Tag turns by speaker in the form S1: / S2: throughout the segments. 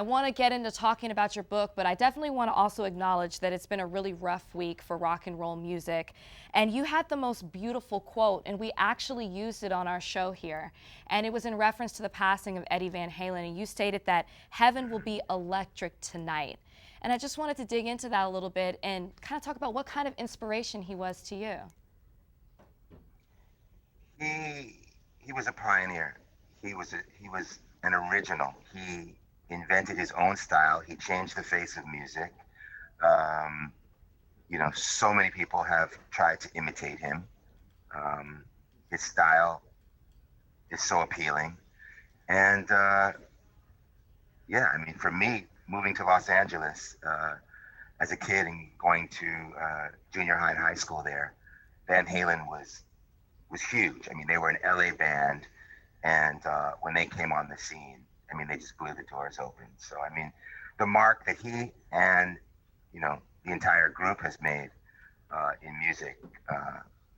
S1: I want to get into talking about your book, but I definitely want to also acknowledge that it's been a really rough week for rock and roll music. And you had the most beautiful quote, and we actually used it on our show here. And it was in reference to the passing of Eddie Van Halen, and you stated that heaven will be electric tonight. And I just wanted to dig into that a little bit and kind of talk about what kind of inspiration he was to you.
S2: He was a pioneer. He was an original. He invented his own style. He changed the face of music. You know, so many people have tried to imitate him. His style is so appealing. And yeah, I mean, for me, moving to Los Angeles as a kid and going to junior high and high school there, Van Halen was huge. I mean, they were an LA band, and when they came on the scene, I mean, they just blew the doors open. So, I mean, the mark that he and, you know, the entire group has made in music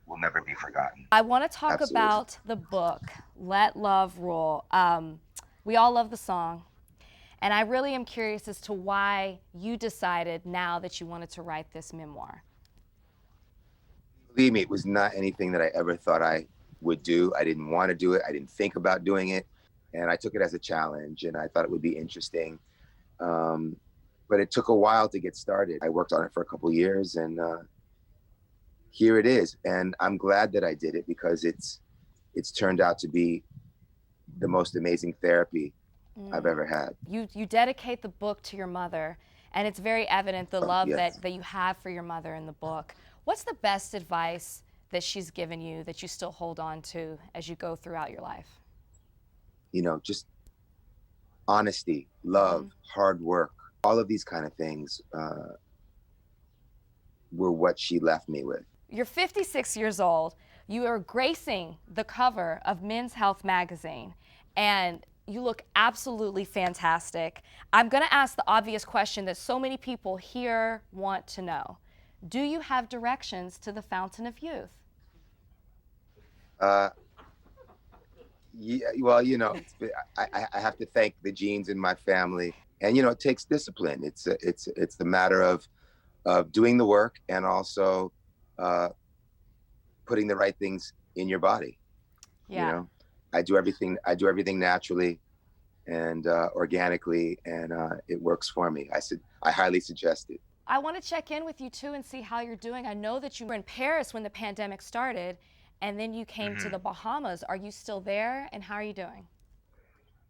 S2: will never be forgotten.
S1: I want to talk
S2: Absolutely.
S1: about the book, Let Love Rule. We all love the song, and I really am curious as to why you decided now that you wanted to write this memoir.
S2: Believe me, it was not anything that I ever thought I would do. I didn't want to do it. I didn't think about doing it. And I took it as a challenge, and I thought it would be interesting. But it took a while to get started. I worked on it for a couple of years, and here it is. And I'm glad that I did it because it's turned out to be the most amazing therapy I've ever had.
S1: You dedicate the book to your mother, and it's very evident the love
S2: yes.
S1: that you have for your mother in the book. What's the best advice that she's given you that you still hold on to as you go throughout your life?
S2: You know, just honesty, love, hard work, all of these kind of things were what she left me with.
S1: You're 56 years old. You are gracing the cover of Men's Health magazine, and you look absolutely fantastic. I'm going to ask the obvious question that so many people here want to know. Do you have directions to the Fountain of Youth?
S2: Yeah, well, you know, I have to thank the genes in my family, and you know, it takes discipline. It's the matter of doing the work and also putting the right things in your body.
S1: Yeah.
S2: You know, I do everything naturally and organically, and it works for me. I highly suggest it.
S1: I want to check in with you too and see how you're doing. I know that you were in Paris when the pandemic started, and then you came to the Bahamas. Are you still there, and how are you doing?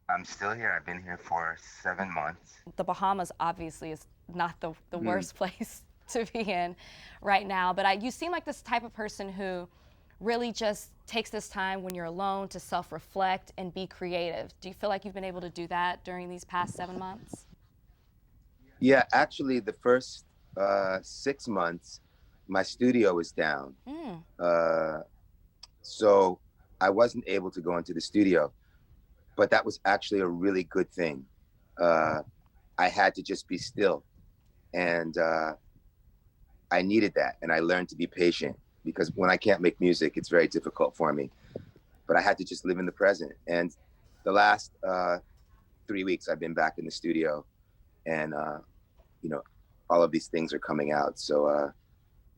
S2: I'm still here. I've been here for 7 months.
S1: The Bahamas obviously is not the worst place to be in right now, but you seem like this type of person who really just takes this time when you're alone to self-reflect and be creative. Do you feel like you've been able to do that during these past 7 months?
S2: Yeah, actually, the first 6 months, my studio was down. So I wasn't able to go into the studio, but that was actually a really good thing. I had to just be still, and I needed that, and I learned to be patient because when I can't make music, it's very difficult for me. But I had to just live in the present. And the last 3 weeks, I've been back in the studio, and you know, all of these things are coming out. So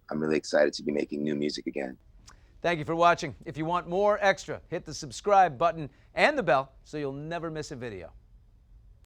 S2: I'm really excited to be making new music again.
S3: Thank you for watching. If you want more extra, hit the subscribe button and the bell so you'll never miss a video.